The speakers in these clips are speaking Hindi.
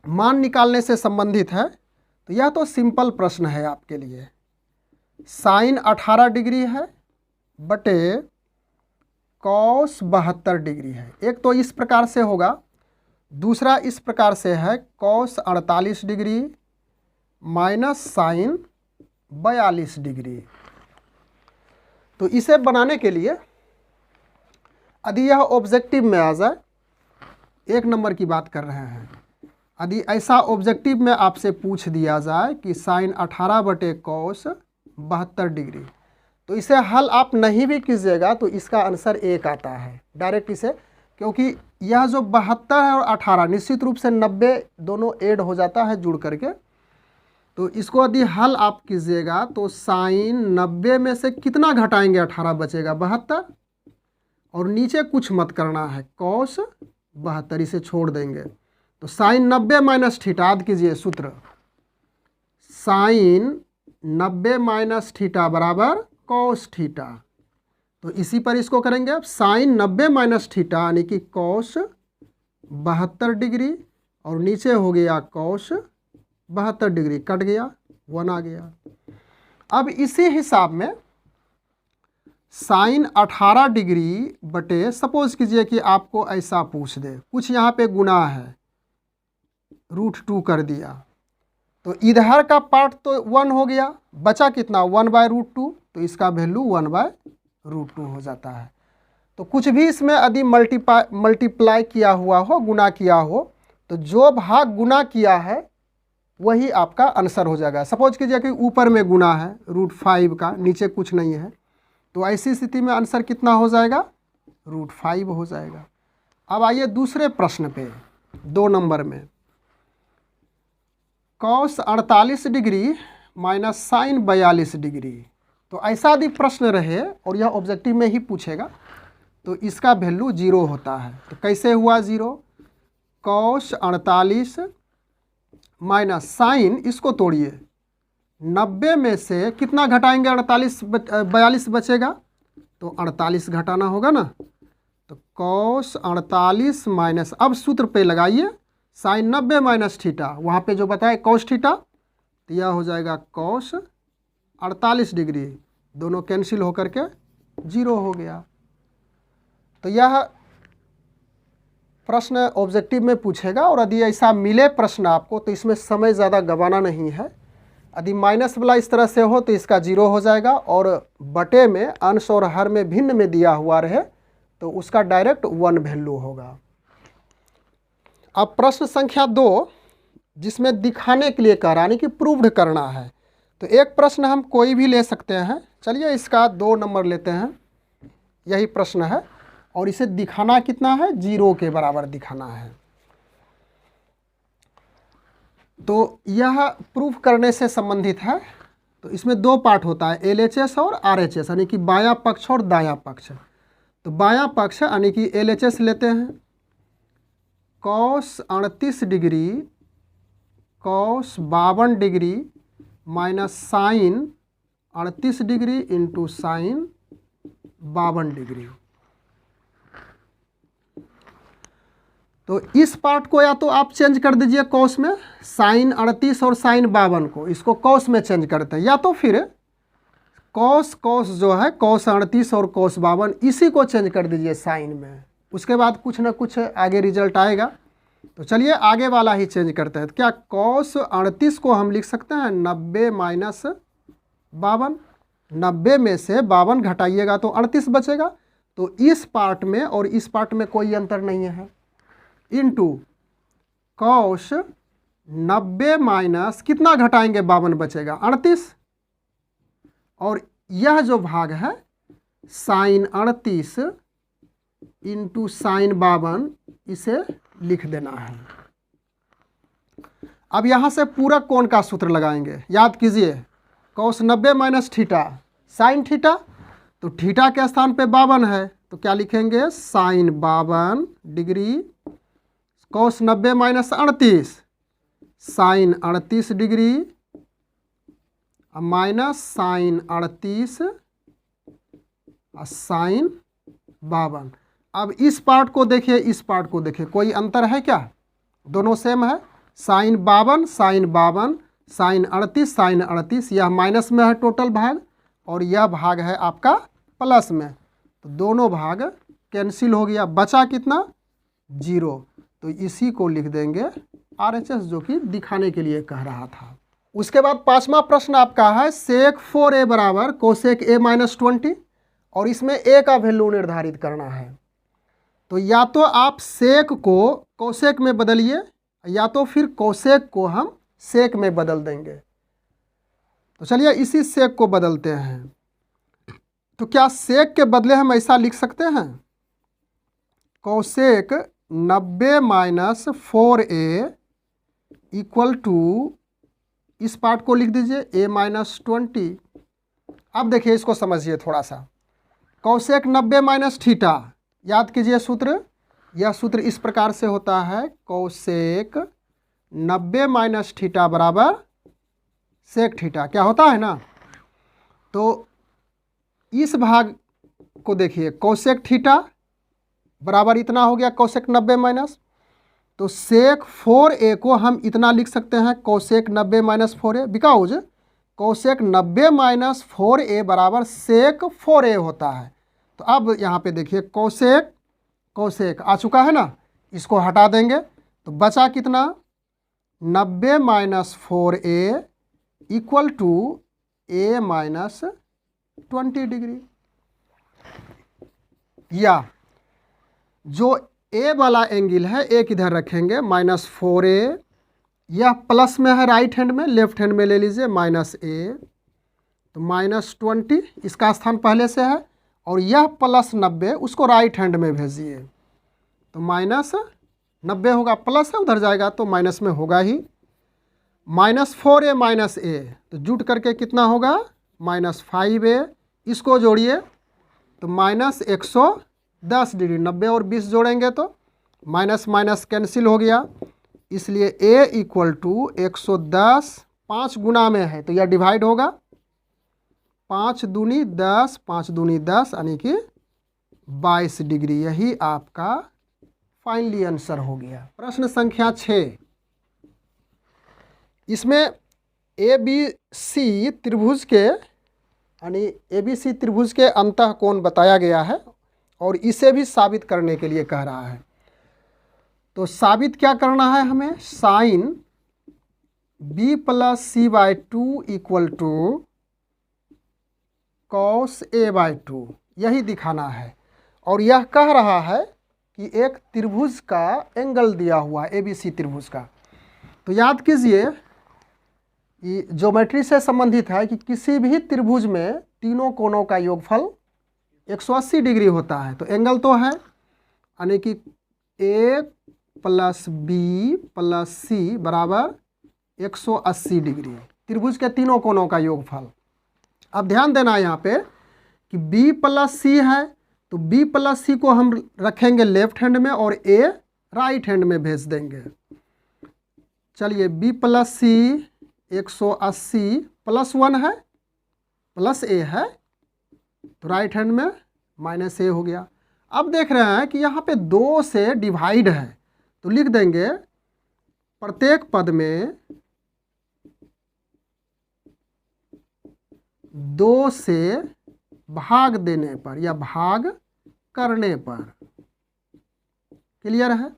मान निकालने से संबंधित है, तो यह तो सिंपल प्रश्न है आपके लिए। साइन 18 डिग्री है बटे कॉस 72 डिग्री है। एक तो इस प्रकार से होगा, दूसरा इस प्रकार से है cos 48 degree minus sine 42 degree. तो इसे बनाने के लिए यदि यह ऑब्जेक्टिव में आ जाए, एक नंबर की बात कर रहे हैं, यदि ऐसा ऑब्जेक्टिव में आपसे पूछ दिया जाए कि साइन 18 बटे कॉस 72 डिग्री, तो इसे हल आप नहीं भी कीजिएगा तो इसका आंसर 1 आता है डायरेक्ट इसे, क्योंकि यह जो 72 है और 18 निश्चित रूप से 90 दोनों ऐड हो जाता है जुड़ करके। तो इसको यदि हल आप कीजिएगा तो साइन 90 में से कितना घटाएंगे 18 बचेगा 72, और नीचे कुछ मत करना है कॉस 72 इसे छोड़ देंगे। तो साइन 90 माइनस थीटा, याद कीजिए सूत्र, साइन 90 माइनस थीटा बराबर कॉस थीटा। तो इसी पर इसको करेंगे अब, साइन 90 माइनस थीटा यानी कि कॉस 72 डिग्री, और नीचे हो गया कॉस 72 डिग्री, कट गया 1 आ गया। अब इसी हिसाब में साइन 18 डिग्री बटे, सपोज कीजिए कि आपको ऐसा पूछ दे, कुछ यहाँ पे गुना है, √2 कर दिया, तो इधर का पार्ट तो 1 हो गया, बचा कितना 1/√2, तो इसका वैल्यू 1/√2 हो जाता है। तो कुछ भी इसमें यदि मल्टीप्लाई किया हुआ हो, गुना किया हो, तो जो भाग गुना किया है वही आपका आंसर हो जाएगा। सपोज कीजिए कि ऊपर में गुना है √5 का, नीचे कुछ नहीं है, तो ऐसी स्थिति में आंसर कितना हो जाएगा √5 हो जाएगा। अब आइए दूसरे प्रश्न पे, 2 नंबर में, cos 48 degree minus sine 42 degree. तो ऐसा यदि प्रश्न रहे और यह ऑब्जेक्टिव में ही पूछेगा तो इसका वैल्यू 0 होता है। तो कैसे हुआ 0, कॉस 48 माइनस साइन, इसको तोड़िए, 90 में से कितना घटाएंगे 42 बचेगा, तो 48 घटाना होगा ना। तो कॉस 48 माइनस, अब सूत्र पे लगाइए, साइन 90 माइनस थीटा, वहाँ पे जो बताया कॉस थीटा, तो यह हो जाएगा कॉस 48 डिग्री, दोनों कैंसिल होकर के 0 हो गया। तो यह प्रश्न ऑब्जेक्टिव में पूछेगा, और यदि ऐसा मिले प्रश्न आपको तो इसमें समय ज़्यादा गंवाना नहीं है। यदि माइनस वाला इस तरह से हो तो इसका 0 हो जाएगा, और बटे में अंश और हर में भिन्न में दिया हुआ रहे तो उसका डायरेक्ट 1 वैल्यू होगा। अब प्रश्न संख्या 2, जिसमें दिखाने के लिए कह रहा है, यानी कि प्रूव्ड करना है। तो एक प्रश्न हम कोई भी ले सकते हैं, चलिए इसका 2 नंबर लेते हैं, यही प्रश्न है, और इसे दिखाना कितना है 0 के बराबर दिखाना है। तो यह प्रूफ करने से संबंधित है। तो इसमें 2 पार्ट होता है, LHS और RHS, यानी कि बायां पक्ष और दायां पक्ष। तो बायां पक्ष यानी कि LHS लेते हैं, cos 38 degree cos 52 degree minus sine 38 degree into sine 52 degree. तो इस पार्ट को या तो आप चेंज कर दीजिए कॉस में, साइन 38 और साइन 52 को, इसको कॉस में चेंज करते हैं, या तो फिर कॉस जो है कॉस 38 और कॉस 52 इसी को चेंज कर दीजिए साइन में, उसके बाद कुछ ना कुछ आगे रिजल्ट आएगा। तो चलिए आगे वाला ही चेंज करते हैं। तो क्या कॉस 38 को हम लिख सकते हैं 90 माइनस 52, 90 में से 52 घटाइएगा तो 38 बचेगा। तो इस पार्ट में और इस पार्ट में कोई अंतर नहीं है, इंटू कॉस 90 माइनस कितना घटाएंगे 52 बचेगा 38, और यह जो भाग है साइन 38 इंटू साइन 52 इसे लिख देना है। अब यहाँ से पूरा कोण का सूत्र लगाएंगे, याद कीजिए cos 90 minus theta sine theta, तो थीटा के स्थान पे 52 है तो क्या लिखेंगे sine 52 degree, cos 90 minus 38 sine 38 degree minus sine 38 sine 52। अब इस पार्ट को देखिए, इस पार्ट को देखिए, कोई अंतर है क्या, दोनों सेम है। साइन 52, साइन 52, साइन 38, साइन 38, यह माइनस में है टोटल भाग और यह भाग है आपका प्लस में, तो दोनों भाग कैंसिल हो गया, बचा कितना 0। तो इसी को लिख देंगे RHS, जो कि दिखाने के लिए कह रहा था। उसके बाद 5वां प्रश्न आपका है सेक 4a बराबर कोसेक a माइनस 20 और इसमें a का वैल्यू निर्धारित करना है। तो या तो आप सेक को कोसेक में बदलिए या तो फिर कोसेक को हम सेक में बदल देंगे। तो चलिए इसी सेक को बदलते हैं। तो क्या सेक के बदले हम ऐसा लिख सकते हैं, cosec 90 minus 4a equal to, इस पार्ट को लिख दीजिए a माइनस 20। अब देखिए इसको समझिए थोड़ा सा, कोसेक 90 माइनस थीटा, याद कीजिए सूत्र, यह सूत्र इस प्रकार से होता है, कोसेक 90 माइनस थीटा बराबर सेक थीटा, क्या होता है ना। तो इस भाग को देखिए, कोसेक थीटा बराबर इतना हो गया कोसेक 90 माइनस, तो सेक 4a को हम इतना लिख सकते हैं cosec 90 minus 4a, because cosec 90 minus 4a बराबर सेक 4a होता है। तो अब यहाँ पे देखिए कोसेक कोसेक आ चुका है ना, इसको हटा देंगे तो बचा कितना 90 minus 4a equal to a minus 20 degree, या जो a वाला एंगल है एक इधर रखेंगे माइनस 4a, यह प्लस में है राइट हैंड में, लेफ्ट हैंड में ले लीजिए माइनस a, तो माइनस 20 इसका स्थान पहले से है और यह प्लस 90 उसको राइट हैंड में भेजिए, तो माइनस 90 होगा, प्लस है उधर जाएगा तो माइनस में होगा ही। माइनस 4a माइनस a, तो जुट करके कितना होगा माइनस 5a, इसको जोड़िए तो माइनस 110 डिग्री, 90 और 20 जोड़ेंगे तो माइनस माइनस कैंसिल हो गया, इसलिए a इक्वल टू 110, 5 गुना में है तो यह डिवाइड होगा, 5 दूनी 10, 5 दूनी 10 यानी कि 22 डिग्री, यही आपका फाइनली आंसर हो गया। प्रश्न संख्या 6, इसमें ABC त्रिभुज के यानी ABC त्रिभुज के अंतःकोण बताया गया है और इसे भी साबित करने के लिए कह रहा है। तो साबित क्या करना है हमें, sine B plus C by 2 equal to cos A by 2, यही दिखाना है। और यह कह रहा है कि एक त्रिभुज का एंगल दिया हुआ है ABC त्रिभुज का। तो याद कीजिए ये ज्योमेट्री से संबंधित है कि किसी भी त्रिभुज में तीनों कोणों का योगफल 180 डिग्री होता है। तो एंगल तो है यानी कि A plus B plus C बराबर 180 डिग्री, त्रिभुज के तीनों कोणों का योगफल। अब ध्यान देना यहाँ पे कि B प्लस C है तो B प्लस C को हम रखेंगे लेफ्ट हैंड में और A राइट हैंड में भेज देंगे। चलिए B प्लस C 180 प्लस 1 है प्लस A है तो राइट हैंड में माइनस A हो गया। अब देख रहे हैं कि यहाँ पे 2 से डिवाइड है तो लिख देंगे प्रत्येक पद में 2 से भाग देने पर या भाग करने पर, क्लियर है।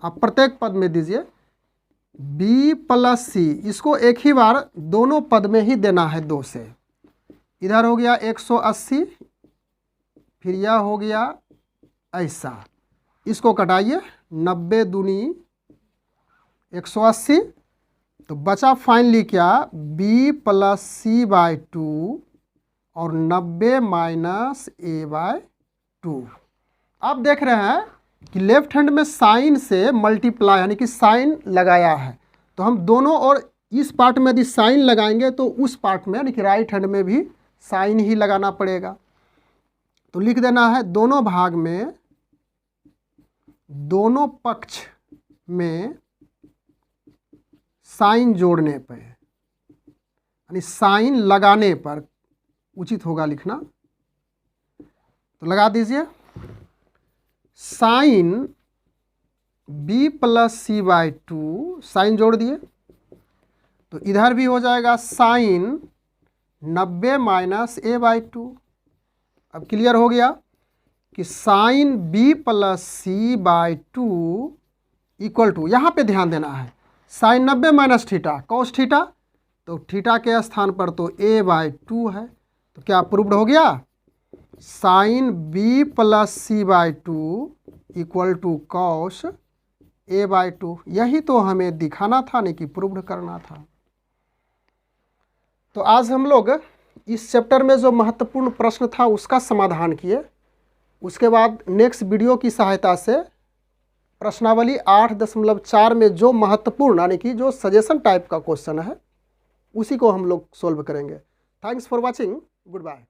अब प्रत्येक पद में दीजिए B प्लस C, इसको एक ही बार दोनों पद में ही देना है 2 से, इधर हो गया 180 फिर यह हो गया ऐसा, इसको कटाइए 90 दूनी 180 तो बचा फाइनली क्या B प्लस C बाई 2 और 90 माइनस A बाई 2। आप देख रहे हैं कि लेफ्ट हैंड में साइन से मल्टीप्लाई यानी कि साइन लगाया है, तो हम दोनों और इस पार्ट में यदि साइन लगाएंगे तो उस पार्ट में यानी कि राइट हैंड में भी साइन ही लगाना पड़ेगा। तो लिख देना है दोनों भाग में, दोनों पक्ष में साइन जोड़ने पर यानी साइन लगाने पर उचित होगा लिखना, तो लगा दीजिए। Sine B plus C by two, sine जोड़ दिए तो इधर भी हो जाएगा sine 90 minus A by two. अब क्लियर हो गया कि sine B plus C by two equal to, यहाँ पे ध्यान देना है, sine 90 minus theta cos theta, तो थीटा के स्थान पर तो ए बाई टू है, तो क्या प्रूव्ड हो गया, sine B plus C by two equal to cos A by two. यही तो हमें दिखाना था, नहीं कि प्रूव्ड करना था। तो आज हम लोग इस चैप्टर में जो महत्वपूर्ण प्रश्न था उसका समाधान किए। उसके बाद नेक्स्ट वीडियो की सहायता से प्रश्नावली 8.4 में जो महत्वपूर्ण यानी कि जो सजेशन टाइप का क्वेश्चन है उसी को हम लोग सोल्व करेंगे। Thanks for watching, good bye.